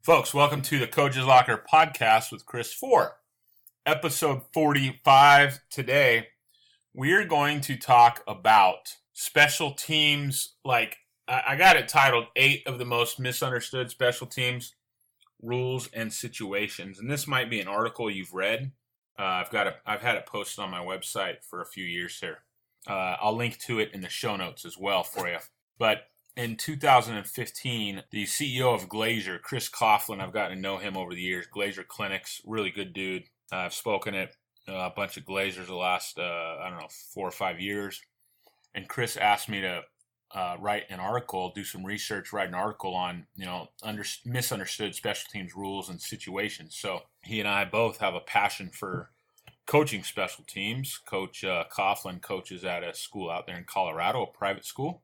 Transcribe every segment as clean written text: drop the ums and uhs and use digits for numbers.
Folks, welcome to the Coach's Locker podcast with Chris Four, episode 45. Today, we're going to talk about special teams. I got it titled 8 of the most misunderstood special teams rules and situations. And this might be an article you've read. I've had it posted on my website for a few years here. I'll link to it in the show notes as well for you. But in 2015, the CEO of Glazier, Chris Coughlin, I've gotten to know him over the years. Glazier Clinics, really good dude. I've spoken at a bunch of Glaziers the last, 4 or 5 years. And Chris asked me to write an article, do some research, write an article on, misunderstood special teams rules and situations. So he and I both have a passion for coaching special teams. Coach Coughlin coaches at a school out there in Colorado, a private school.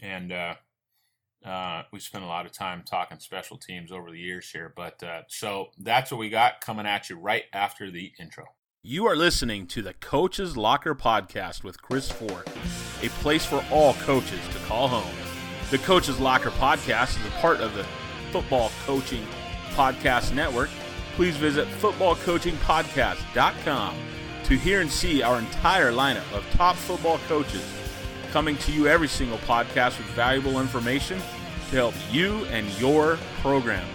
And we spent a lot of time talking special teams over the years here. But so that's what we got coming at you right after the intro. You are listening to the Coach's Locker podcast with Chris Four, a place for all coaches to call home. The Coach's Locker podcast is a part of the Football Coaching Podcast Network. Please visit footballcoachingpodcast.com to hear and see our entire lineup of top football coaches coming to you every single podcast with valuable information to help you and your program.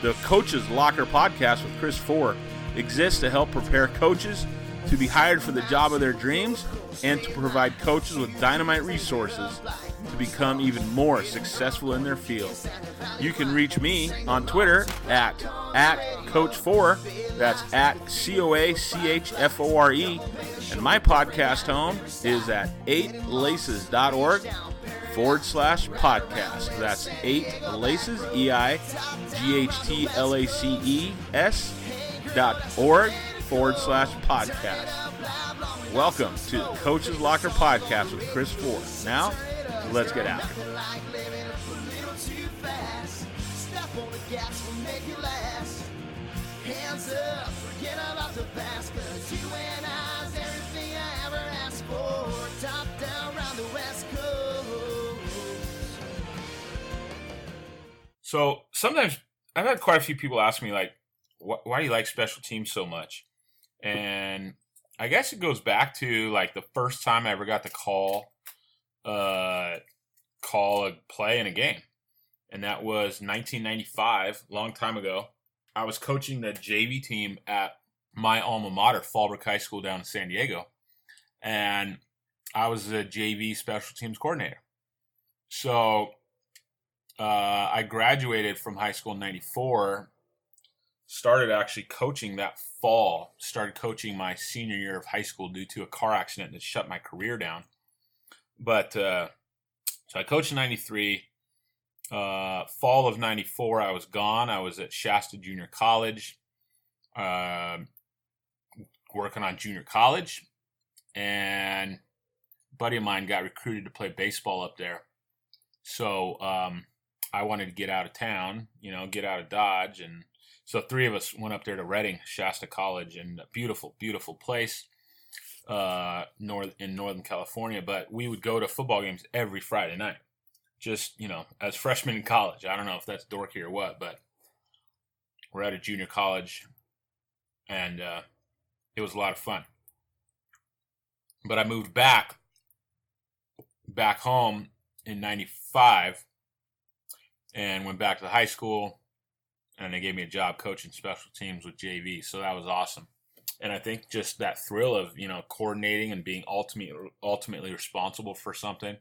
The Coach's Locker podcast with Chris Four exists to help prepare coaches to be hired for the job of their dreams and to provide coaches with dynamite resources to become even more successful in their field. You can reach me on Twitter at Coach4, that's at COACHFORE, and my podcast home is at 8laces.org/podcast. That's 8laces, EIGHTLACES.org/podcast. Welcome to the Coach's Locker podcast with Chris Four. Now, let's get after it. So sometimes I've had quite a few people ask me, why do you like special teams so much? And I guess it goes back to the first time I ever got to call a play in a game. And that was 1995, a long time ago. I was coaching the JV team at my alma mater, Fallbrook High School down in San Diego. And I was the JV special teams coordinator. So I graduated from high school in 94, started actually coaching that fall, started coaching my senior year of high school due to a car accident that shut my career down. But so I coached in 93. Fall of 94, I was gone. I was at Shasta Junior College, working on junior college, and a buddy of mine got recruited to play baseball up there. So I wanted to get out of town, get out of Dodge. And so 3 of us went up there to Redding, Shasta College, and a beautiful, beautiful place in Northern California. But we would go to football games every Friday night, just, as freshmen in college. I don't know if that's dorky or what, but we're at a junior college, and it was a lot of fun. But I moved back home in 95 and went back to the high school, and they gave me a job coaching special teams with JV. So that was awesome. And I think just that thrill of, coordinating and being ultimately responsible for something. I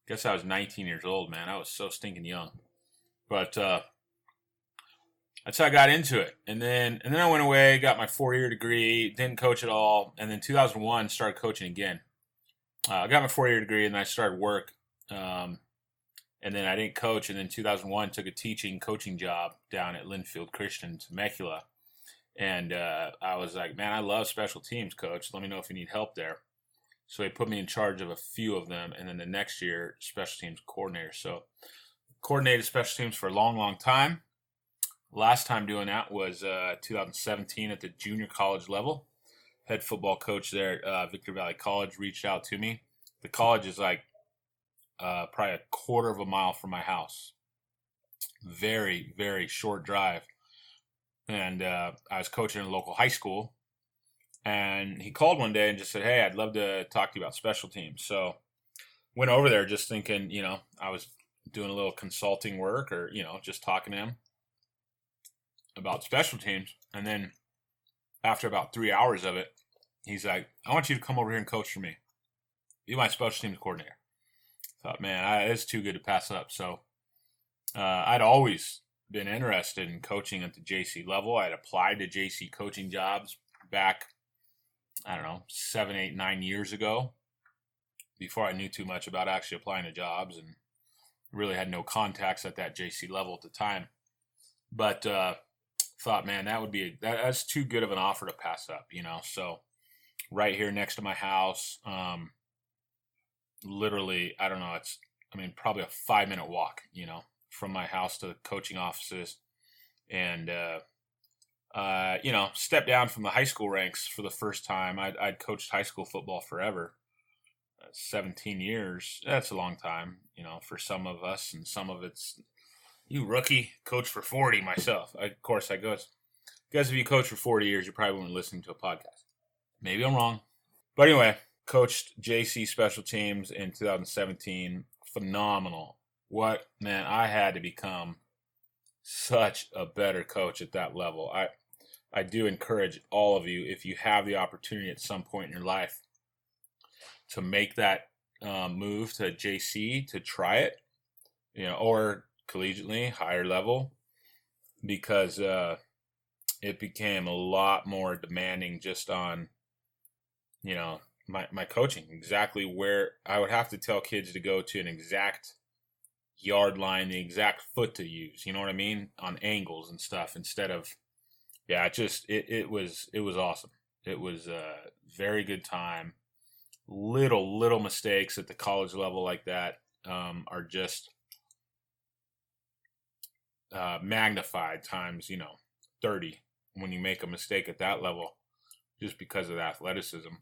guess I was 19 years old, man. I was so stinking young. But that's how I got into it. And then I went away, got my 4-year degree, didn't coach at all. And then 2001, started coaching again. I got my 4-year degree, and then I started work. And then I didn't coach. And then 2001, took a coaching job down at Linfield Christian Temecula. And I was like, man, I love special teams, coach. Let me know if you need help there. So he put me in charge of a few of them. And then the next year, special teams coordinator. So coordinated special teams for a long, long time. Last time doing that was 2017 at the junior college level. Head football coach there at Victor Valley College reached out to me. The college is probably a quarter of a mile from my house. Very, very short drive. And I was coaching in a local high school. And he called one day and just said, "Hey, I'd love to talk to you about special teams." So went over there just thinking, I was doing a little consulting work or, just talking to him about special teams. And then after about 3 hours of it, he's like, "I want you to come over here and coach for me. Be my special teams coordinator." I thought, man, it's too good to pass up. So I'd always been interested in coaching at the JC level. I'd applied to JC coaching jobs back, 7, 8, 9 years ago, before I knew too much about actually applying to jobs, and really had no contacts at that JC level at the time. But thought, man, that's too good of an offer to pass up, So right here next to my house, literally, I don't know, probably a 5-minute walk, from my house to the coaching offices. And stepped down from the high school ranks for the first time. I'd coached high school football forever, 17 years. That's a long time, for some of us, and some of it's, you rookie, coach for 40 myself. I guess if you coach for 40 years, you probably weren't listening to a podcast. Maybe I'm wrong. But anyway, coached JC special teams in 2017. Phenomenal. I had to become such a better coach at that level. I do encourage all of you, if you have the opportunity at some point in your life to make that move to JC, to try it, or collegiately, higher level, because it became a lot more demanding just on, my coaching, exactly where I would have to tell kids to go to an exact yard line, the exact foot to use, you know what I mean, on angles and stuff, instead of, it was awesome. It was a very good time. Little mistakes at the college level like that are just magnified times 30 when you make a mistake at that level, just because of the athleticism.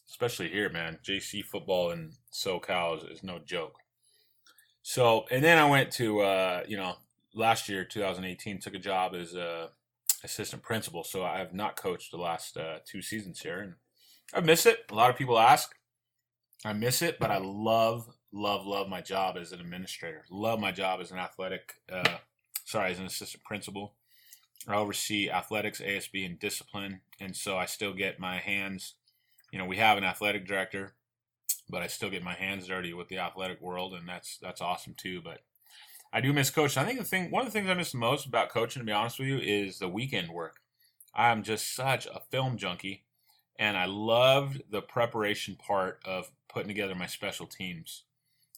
Especially here, man, JC football in SoCal is no joke. So, and then I went to, last year, 2018, took a job as a assistant principal. So I have not coached the last 2 seasons here, and I miss it. A lot of people ask. I miss it, but I love my job as an administrator. Love my job as an as an assistant principal. I oversee athletics, ASB, and discipline, and so I still get my hands. We have an athletic director, but I still get my hands dirty with the athletic world, and that's awesome too. But I do miss coaching. I think one of the things I miss the most about coaching, to be honest with you, is the weekend work. I'm just such a film junkie, and I loved the preparation part of putting together my special teams.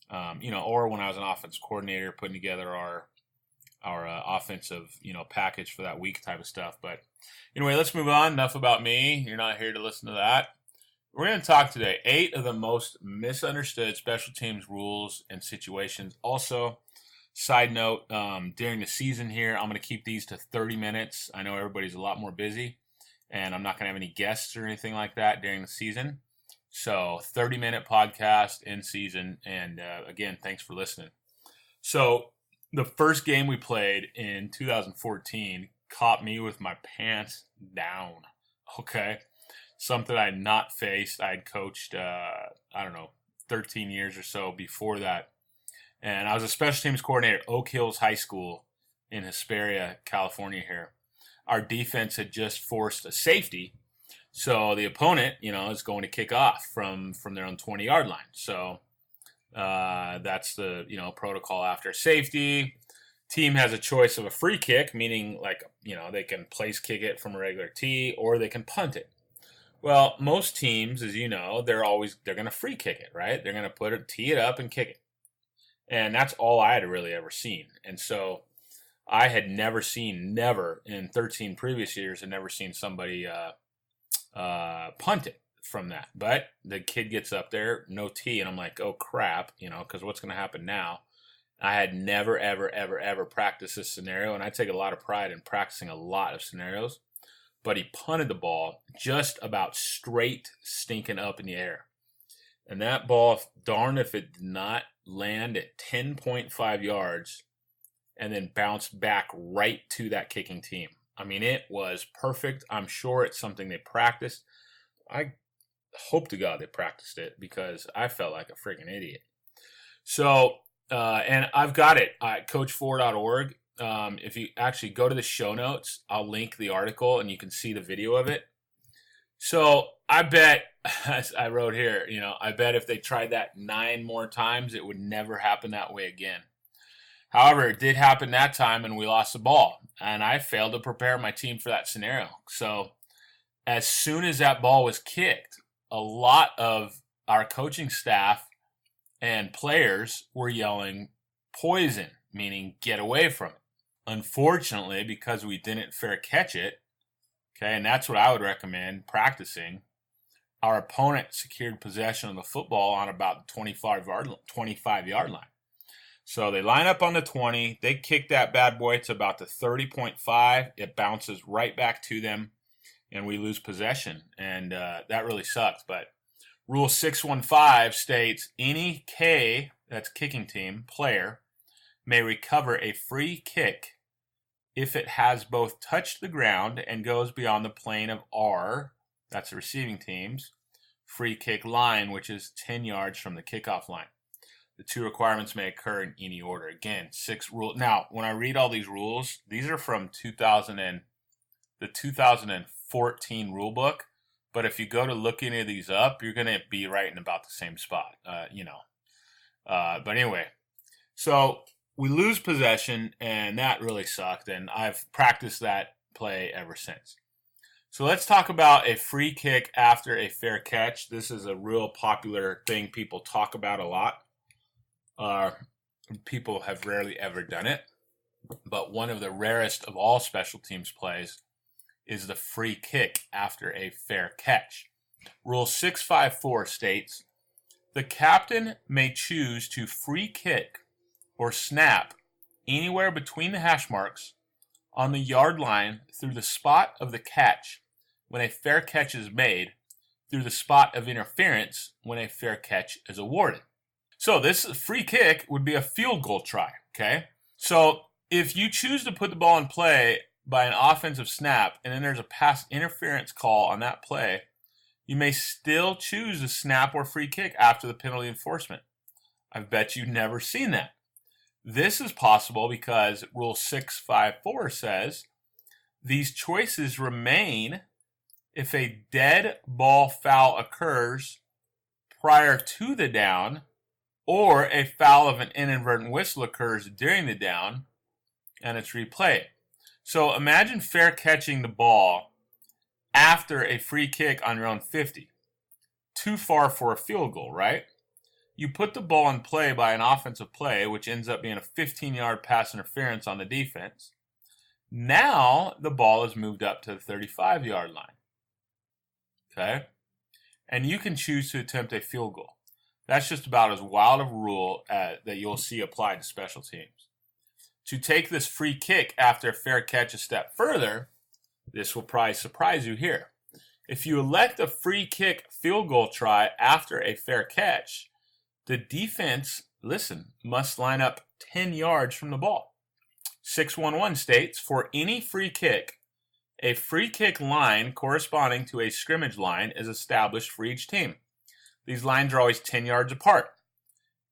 Or when I was an offense coordinator, putting together our offensive, package for that week type of stuff. But anyway, let's move on. Enough about me. You're not here to listen to that. We're going to talk today 8 of the most misunderstood special teams rules and situations. Also, side note, during the season here, I'm going to keep these to 30 minutes. I know everybody's a lot more busy, and I'm not going to have any guests or anything like that during the season. So 30-minute podcast in season. And again, thanks for listening. So the first game we played in 2014 caught me with my pants down. Okay. Something I had not faced. I had coached, 13 years or so before that. And I was a special teams coordinator at Oak Hills High School in Hesperia, California here. Our defense had just forced a safety. So the opponent, is going to kick off from their own 20-yard line. So that's the, protocol after safety. Team has a choice of a free kick, meaning they can place kick it from a regular tee, or they can punt it. Well, most teams, as you know, they're going to free kick it, right? They're going to tee it up and kick it. And that's all I had really ever seen. And so I had never in 13 previous years, had never seen somebody punt it from that. But the kid gets up there, no tee, and I'm like, oh crap, because what's going to happen now? I had never, ever, ever, ever practiced this scenario, and I take a lot of pride in practicing a lot of scenarios. But he punted the ball just about straight stinking up in the air. And that ball, darn if it did not land at 10.5 yards and then bounced back right to that kicking team. I mean, it was perfect. I'm sure it's something they practiced. I hope to God they practiced it because I felt like a freaking idiot. So, and I've got it at coach4.org. If you actually go to the show notes, I'll link the article and you can see the video of it. So I bet, as I wrote here, I bet if they tried that 9 more times, it would never happen that way again. However, it did happen that time and we lost the ball. And I failed to prepare my team for that scenario. So as soon as that ball was kicked, a lot of our coaching staff and players were yelling poison, meaning get away from it. Unfortunately, because we didn't fair catch it, okay, and that's what I would recommend practicing, our opponent secured possession of the football on about the 25-yard line. So they line up on the 20. They kick that bad boy to about the 30.5. It bounces right back to them, and we lose possession. And that really sucks. But Rule 615 states any K, that's kicking team, player, may recover a free kick if it has both touched the ground and goes beyond the plane of R, that's the receiving team's, free kick line, which is 10 yards from the kickoff line. The 2 requirements may occur in any order. Again, 6 rules. Now, when I read all these rules, these are from the 2014 rule book. But if you go to look any of these up, you're going to be right in about the same spot, But anyway, so we lose possession, and that really sucked. And I've practiced that play ever since. So let's talk about a free kick after a fair catch. This is a real popular thing people talk about a lot. People have rarely ever done it, but one of the rarest of all special teams plays is the free kick after a fair catch. Rule 654 states, the captain may choose to free kick or snap anywhere between the hash marks on the yard line through the spot of the catch when a fair catch is made, through the spot of interference when a fair catch is awarded. So this free kick would be a field goal try, okay? So if you choose to put the ball in play by an offensive snap and then there's a pass interference call on that play, you may still choose to snap or free kick after the penalty enforcement. I bet you've never seen that. This is possible because Rule 654 says these choices remain if a dead ball foul occurs prior to the down or a foul of an inadvertent whistle occurs during the down and it's replayed. So imagine fair catching the ball after a free kick on your own 50. Too far for a field goal, right? You put the ball in play by an offensive play, which ends up being a 15-yard pass interference on the defense. Now the ball is moved up to the 35-yard line. Okay? And you can choose to attempt a field goal. That's just about as wild of a rule that you'll see applied to special teams. To take this free kick after a fair catch a step further, this will probably surprise you here. If you elect a free kick field goal try after a fair catch, the defense, must line up 10 yards from the ball. 611 states, for any free kick, a free kick line corresponding to a scrimmage line is established for each team. These lines are always 10 yards apart.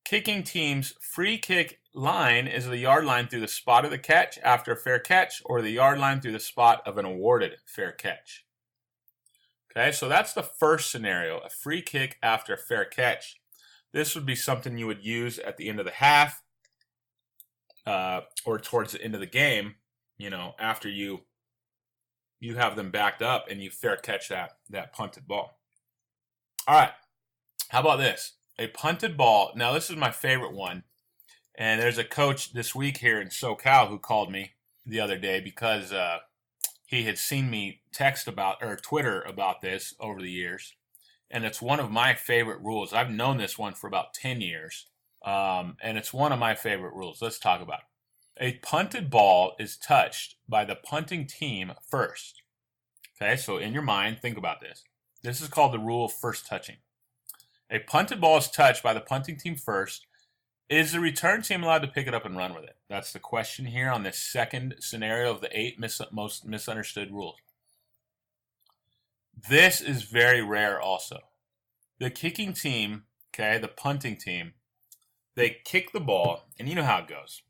Kicking team's free kick line is the yard line through the spot of the catch after a fair catch or the yard line through the spot of an awarded fair catch. Okay, so that's the first scenario, a free kick after a fair catch. This would be something you would use at the end of the half or towards the end of the game, after you have them backed up and you fair catch that punted ball. All right, how about this? A punted ball. Now, this is my favorite one. And there's a coach this week here in SoCal who called me the other day because he had seen me Twitter about this over the years. And it's one of my favorite rules. I've known this one for about 10 years. And it's one of my favorite rules. Let's talk about it. A punted ball is touched by the punting team first. Okay, so in your mind, think about this. This is called the rule of first touching. A punted ball is touched by the punting team first Is the return team allowed to pick it up and run with it? That's the question here on this second scenario of the 8 most misunderstood rules. This is very rare also. The kicking team, okay, the punting team, they kick the ball, and you know how it goes.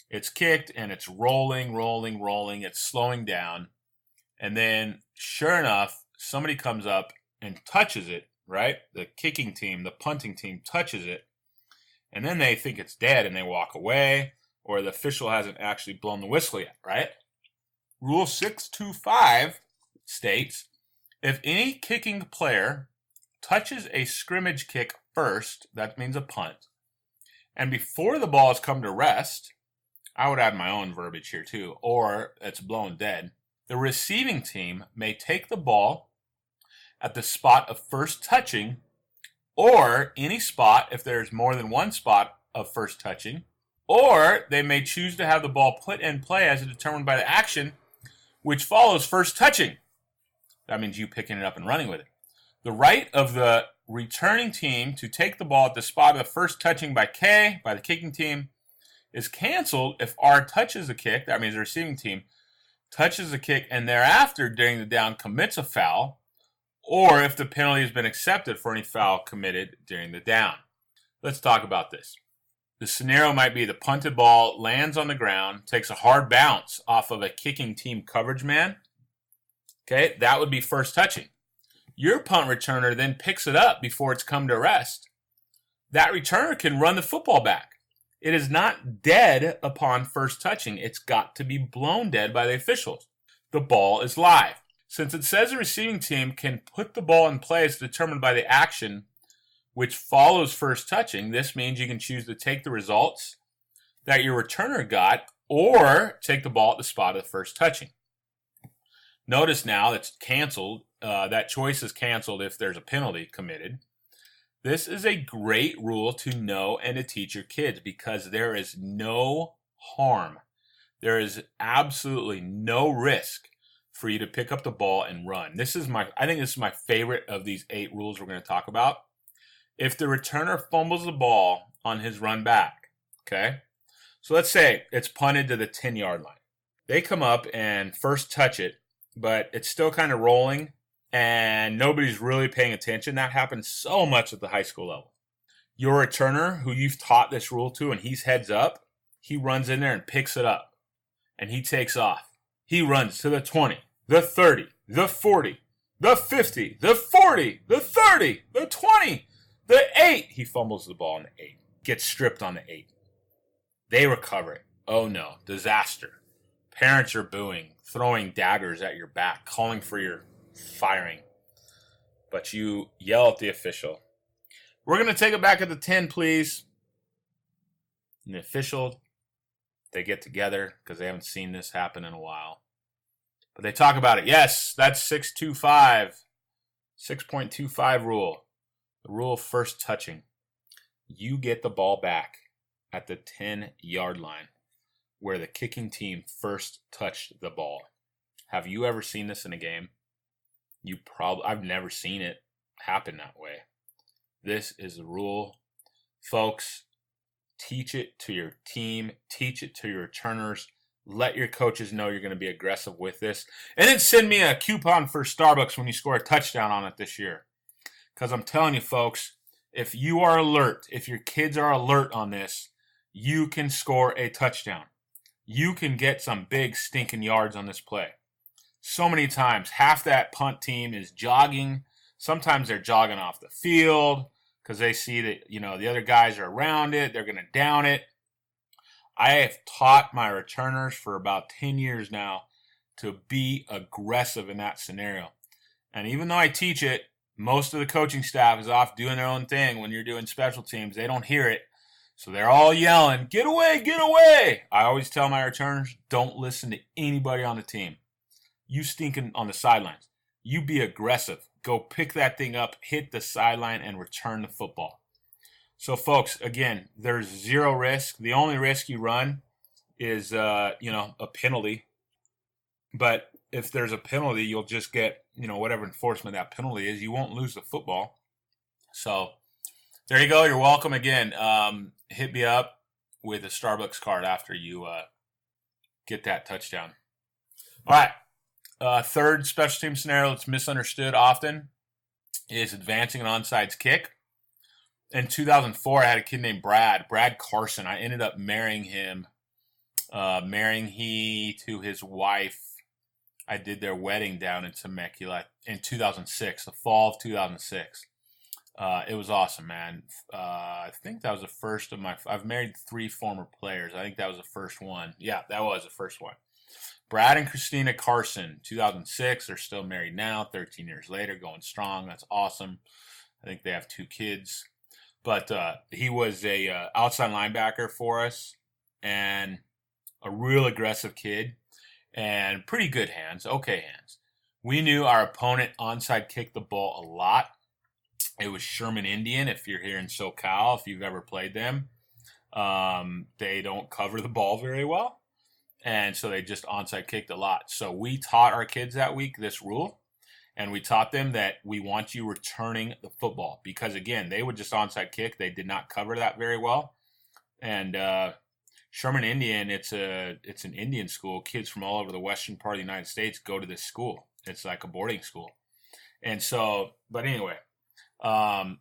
It's kicked, and it's rolling. It's slowing down. And then, sure enough, somebody comes up and touches it, right? The kicking team, the punting team touches it. And then they think it's dead, and they walk away, or the official hasn't actually blown the whistle yet, right? Rule 625 states, if any kicking player touches a scrimmage kick first, that means a punt, and before the ball has come to rest, I would add my own verbiage here too, or it's blown dead, the receiving team may take the ball at the spot of first touching, or any spot if there's more than one spot of first touching, or they may choose to have the ball put in play as determined by the action which follows first touching. That means you picking it up and running with it. The right of the returning team to take the ball at the spot of the first touching by the kicking team, is canceled if R touches the kick. That means the receiving team touches the kick and thereafter during the down commits a foul, or if the penalty has been accepted for any foul committed during the down. Let's talk about this. The scenario might be the punted ball lands on the ground, takes a hard bounce off of a kicking team coverage man. Okay, that would be first touching. Your punt returner then picks it up before it's come to rest. That returner can run the football back. It is not dead upon first touching. It's got to be blown dead by the officials. The ball is live. Since it says the receiving team can put the ball in play as determined by the action which follows first touching, this means you can choose to take the results that your returner got or take the ball at the spot of the first touching. Notice now it's canceled. That choice is canceled if there's a penalty committed. This is a great rule to know and to teach your kids because there is no harm. There is absolutely no risk for you to pick up the ball and run. I think this is my favorite of these 8 rules we're going to talk about. If the returner fumbles the ball on his run back, okay? So let's say it's punted to the 10-yard line. They come up and first touch it, but it's still kind of rolling and nobody's really paying attention. That happens so much at the high school level. Your returner, who you've taught this rule to, and he's heads up, he runs in there and picks it up, and he takes off. He runs to the 20, the 30, the 40, the 50, the 40, the 30, the 20, the 8. He fumbles the ball on the 8, gets stripped on the 8. They recover it. Oh no, disaster. Parents are booing, throwing daggers at your back, calling for your firing. But you yell at the official. We're going to take it back at the 10, please. And the official, they get together because they haven't seen this happen in a while. But they talk about it. Yes, that's 6.25 rule. The rule of first touching. You get the ball back at the 10-yard line where the kicking team first touched the ball. Have you ever seen this in a game? I've never seen it happen that way. This is the rule. Folks, teach it to your team. Teach it to your returners. Let your coaches know you're going to be aggressive with this. And then send me a coupon for Starbucks when you score a touchdown on it this year. Because I'm telling you, folks, if you are alert, if your kids are alert on this, you can score a touchdown. You can get some big stinking yards on this play. So many times, half that punt team is jogging. Sometimes they're jogging off the field because they see that, the other guys are around it. They're going to down it. I have taught my returners for about 10 years now to be aggressive in that scenario. And even though I teach it, most of the coaching staff is off doing their own thing. When you're doing special teams, they don't hear it. So they're all yelling, "Get away, get away." I always tell my returners, don't listen to anybody on the team. You stinking on the sidelines. You be aggressive. Go pick that thing up, hit the sideline, and return the football. So, folks, again, there's zero risk. The only risk you run is, a penalty. But if there's a penalty, you'll just get, whatever enforcement that penalty is. You won't lose the football. So, there you go. You're welcome again. Hit me up. with a Starbucks card after you get that touchdown. All right. Third special team scenario that's misunderstood often is advancing an onsides kick. In 2004, I had a kid named Brad Carson. I ended up marrying him, to his wife. I did their wedding down in Temecula in 2006, the fall of 2006. It was awesome, man. I think that was the first of I've married 3 former players. I think that was the first one. Yeah, that was the first one. Brad and Christina Carson, 2006. They're still married now, 13 years later, going strong. That's awesome. I think they have 2 kids. But he was a outside linebacker for us and a real aggressive kid and pretty good hands, okay hands. We knew our opponent onside kicked the ball a lot. It was Sherman Indian, if you're here in SoCal, if you've ever played them. They don't cover the ball very well, and so they just onside kicked a lot. So we taught our kids that week this rule. And we taught them that we want you returning the football because, again, they would just onside kick. They did not cover that very well. And Sherman Indian, it's an Indian school. Kids from all over the western part of the United States go to this school. It's like a boarding school. And so, but anyway,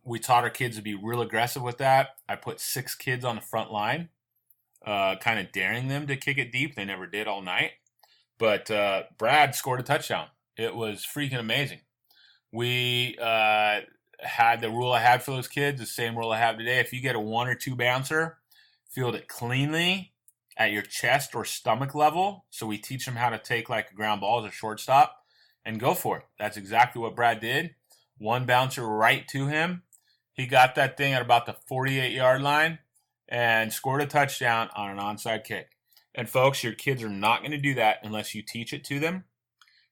we taught our kids to be real aggressive with that. I put 6 kids on the front line, kind of daring them to kick it deep. They never did all night. But Brad scored a touchdown. It was freaking amazing. We had the rule I had for those kids, the same rule I have today. If you get a 1 or 2 bouncer, field it cleanly at your chest or stomach level. So we teach them how to take like a ground ball as a shortstop and go for it. That's exactly what Brad did. 1 bouncer right to him. He got that thing at about the 48-yard line and scored a touchdown on an onside kick. And folks, your kids are not going to do that unless you teach it to them.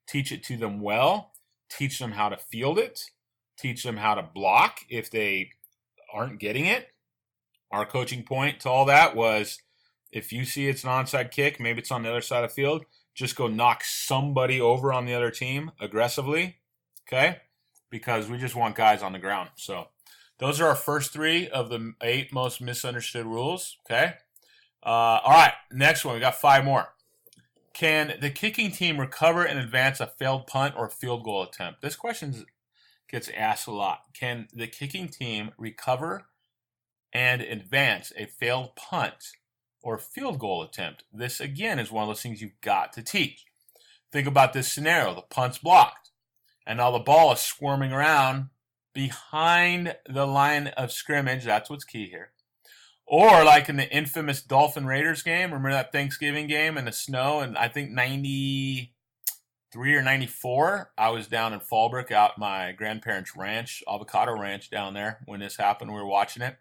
Teach it to them well, teach them how to field it, teach them how to block if they aren't getting it. Our coaching point to all that was if you see it's an onside kick, maybe it's on the other side of the field, just go knock somebody over on the other team aggressively, okay? Because we just want guys on the ground. So those are our first 3 of the 8 most misunderstood rules, okay? All right, next one. We got 5 more. Can the kicking team recover and advance a failed punt or field goal attempt? This question gets asked a lot. Can the kicking team recover and advance a failed punt or field goal attempt? This, again, is one of those things you've got to teach. Think about this scenario. The punt's blocked, and now the ball is squirming around behind the line of scrimmage. That's what's key here. Or like in the infamous Dolphin Raiders game, remember that Thanksgiving game in the snow? And I think 93 or 94, I was down in Fallbrook out my grandparents' ranch, avocado ranch down there when this happened. We were watching it.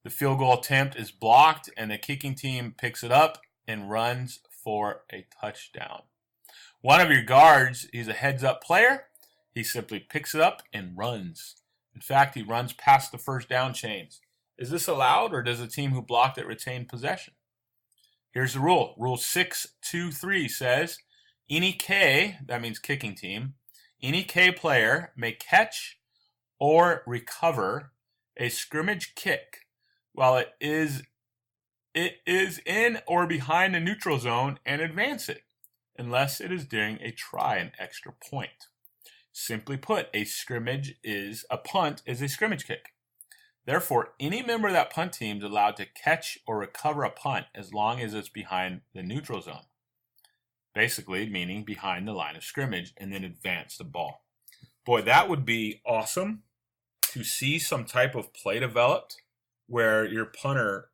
The field goal attempt is blocked, and the kicking team picks it up and runs for a touchdown. One of your guards, he's a heads-up player. He simply picks it up and runs. In fact, he runs past the first down chains. Is this allowed, or does the team who blocked it retain possession? Here's the rule. Rule 623 says, any K, that means kicking team, any K player may catch or recover a scrimmage kick while it is in or behind the neutral zone and advance it, unless it is during a try, an extra point. Simply put, a punt is a scrimmage kick. Therefore, any member of that punt team is allowed to catch or recover a punt as long as it's behind the neutral zone. Basically, meaning behind the line of scrimmage, and then advance the ball. Boy, that would be awesome to see some type of play developed where your punter,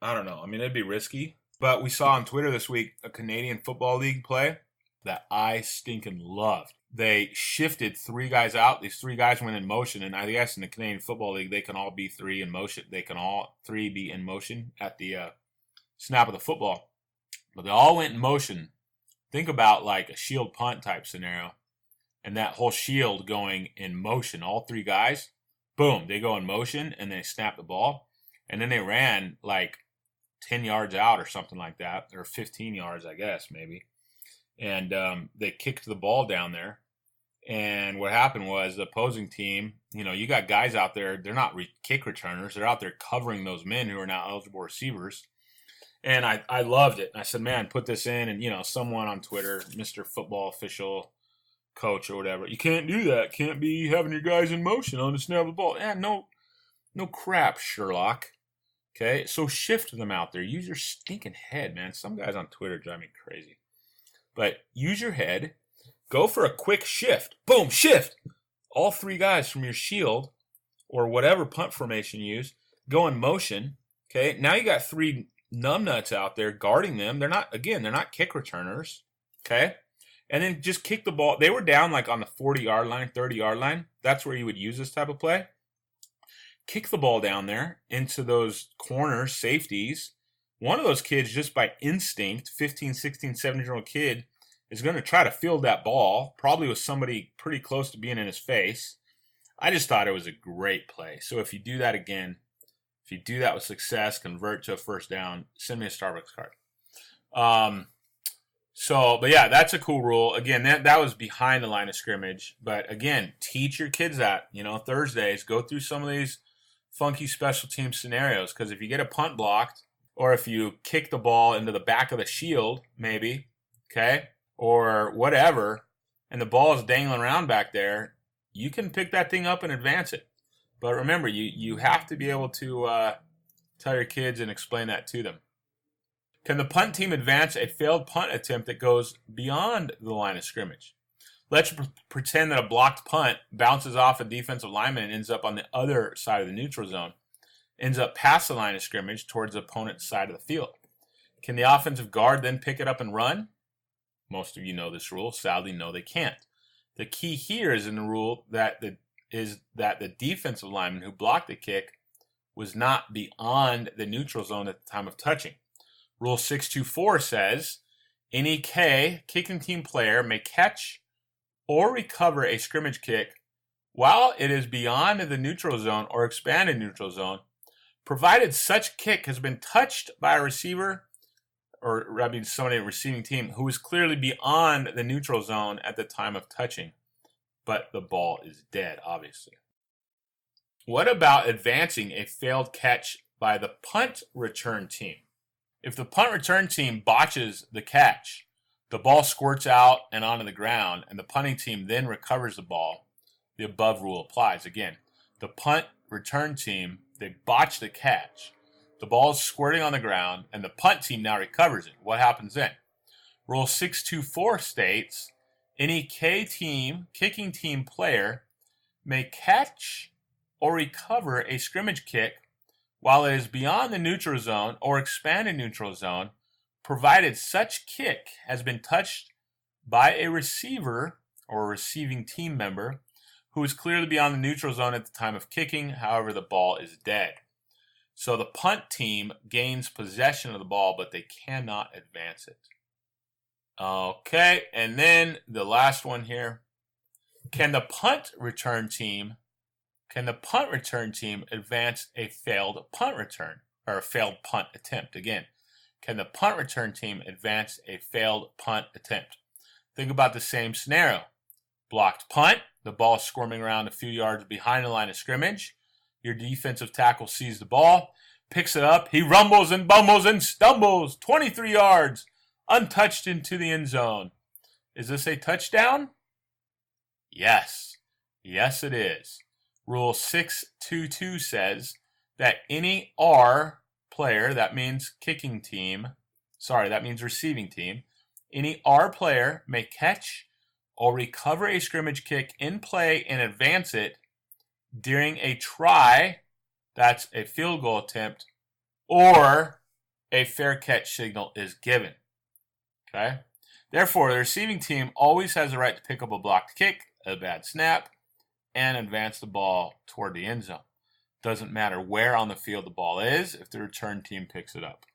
I don't know, I mean, it'd be risky. But we saw on Twitter this week a Canadian Football League play that I stinking loved. They shifted 3 guys out. These 3 guys went in motion, and I guess in the Canadian Football League, they can all be 3 in motion. They can all 3 be in motion at the snap of the football. But they all went in motion. Think about like a shield punt type scenario, and that whole shield going in motion. All 3 guys, boom, they go in motion, and they snap the ball. And then they ran like 10 yards out or something like that, or 15 yards, I guess, maybe. And they kicked the ball down there. And what happened was the opposing team, you got guys out there, they're not kick returners. They're out there covering those men who are now eligible receivers. And I loved it. I said, man, put this in. And, someone on Twitter, Mr. Football Official Coach or whatever, you can't do that. Can't be having your guys in motion on the snap of the ball. Yeah, no crap, Sherlock. Okay, so shift them out there. Use your stinking head, man. Some guys on Twitter drive me crazy. But use your head. Go for a quick shift. Boom, shift. All 3 guys from your shield or whatever punt formation you use go in motion. Okay, now you got 3 numbnuts out there guarding them. They're not kick returners. Okay, and then just kick the ball. They were down like on the 40-yard line, 30-yard line. That's where you would use this type of play. Kick the ball down there into those corner safeties. One of those kids, just by instinct, 15, 16, 17-year-old kid, is going to try to field that ball, probably with somebody pretty close to being in his face. I just thought it was a great play. So if you do that again, if you do that with success, convert to a first down, send me a Starbucks card. But yeah, that's a cool rule. Again, that was behind the line of scrimmage. But again, teach your kids that. Thursdays, go through some of these funky special team scenarios. Because if you get a punt blocked, or if you kick the ball into the back of the shield, maybe, okay, or whatever, and the ball is dangling around back there, you can pick that thing up and advance it. But remember, you have to be able to tell your kids and explain that to them. Can the punt team advance a failed punt attempt that goes beyond the line of scrimmage? Let's pretend that a blocked punt bounces off a defensive lineman and ends up on the other side of the neutral zone, ends up past the line of scrimmage towards the opponent's side of the field. Can the offensive guard then pick it up and run? Most of you know this rule. Sadly, no, they can't. The key here is in the rule that the defensive lineman who blocked the kick was not beyond the neutral zone at the time of touching. Rule 624 says, any kicking team player may catch or recover a scrimmage kick while it is beyond the neutral zone or expanded neutral zone, provided such kick has been touched by a receiver, or somebody in the receiving team who is clearly beyond the neutral zone at the time of touching, but the ball is dead, obviously. What about advancing a failed catch by the punt return team? If the punt return team botches the catch, the ball squirts out and onto the ground, and the punting team then recovers the ball, the above rule applies. Again, the punt return team, they botch the catch. The ball is squirting on the ground, and the punt team now recovers it. What happens then? Rule 624 states, any kicking team player may catch or recover a scrimmage kick while it is beyond the neutral zone or expanded neutral zone, provided such kick has been touched by a receiver or a receiving team member who is clearly beyond the neutral zone at the time of kicking, however the ball is dead. So the punt team gains possession of the ball, but they cannot advance it. Okay, and then the last one here. Can the punt return team advance a failed punt return or a failed punt attempt? Again, can the punt return team advance a failed punt attempt? Think about the same scenario. Blocked punt, the ball is squirming around a few yards behind the line of scrimmage. Your defensive tackle sees the ball, picks it up, he rumbles and bumbles and stumbles 23 yards, untouched into the end zone. Is this a touchdown? Yes. Yes, it is. Rule 622 says that any R player, that means receiving team, any R player may catch or recover a scrimmage kick in play and advance it during a try, that's a field goal attempt, or a fair catch signal is given. Okay? Therefore, the receiving team always has the right to pick up a blocked kick, a bad snap, and advance the ball toward the end zone. Doesn't matter where on the field the ball is if the return team picks it up.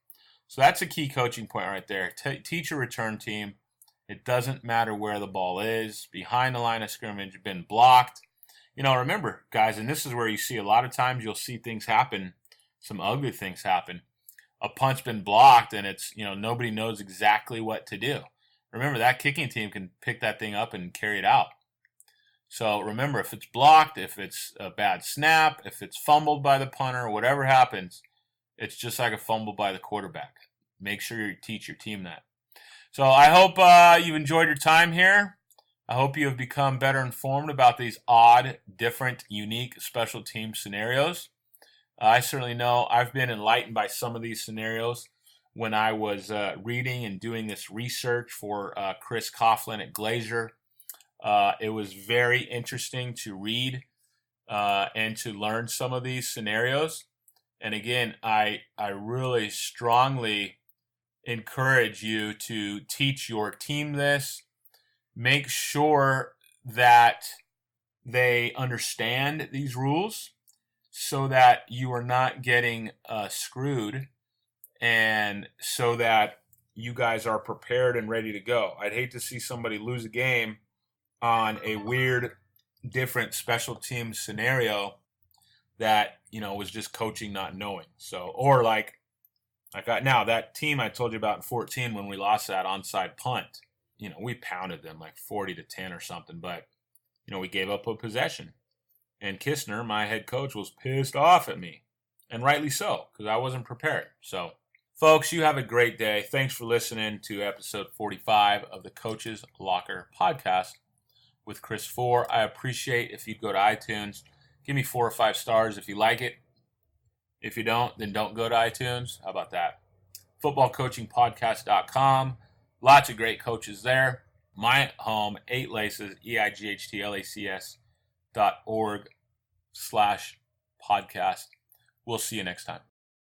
So that's a key coaching point right there. Teach your return team. It doesn't matter where the ball is, behind the line of scrimmage, been blocked. Remember, guys, and this is where you see a lot of times you'll see things happen, some ugly things happen. A punt's been blocked and it's, nobody knows exactly what to do. Remember, that kicking team can pick that thing up and carry it out. So remember, if it's blocked, if it's a bad snap, if it's fumbled by the punter, whatever happens, it's just like a fumble by the quarterback. make sure you teach your team that. So I hope you've enjoyed your time here. I hope you have become better informed about these odd, different, unique special team scenarios. I certainly know I've been enlightened by some of these scenarios when I was reading and doing this research for Chris Coughlin at Glazier. It was very interesting to read and to learn some of these scenarios. And again, I really strongly encourage you to teach your team this. Make sure that they understand these rules so that you are not getting screwed, and so that you guys are prepared and ready to go. I'd hate to see somebody lose a game on a weird, different special team scenario that, was just coaching not knowing. So, or like now that team I told you about in 14 when we lost that onside punt, we pounded them like 40-10 or something, but, we gave up a possession. And Kistner, my head coach, was pissed off at me. And rightly so, because I wasn't prepared. So, folks, you have a great day. Thanks for listening to episode 45 of the Coach's Locker podcast with Chris 4. I appreciate if you'd go to iTunes. Give me 4 or 5 stars if you like it. If you don't, then don't go to iTunes. How about that? Footballcoachingpodcast.com. Lots of great coaches there. My home, 8 Laces, EIGHTLACS.org/podcast. We'll see you next time.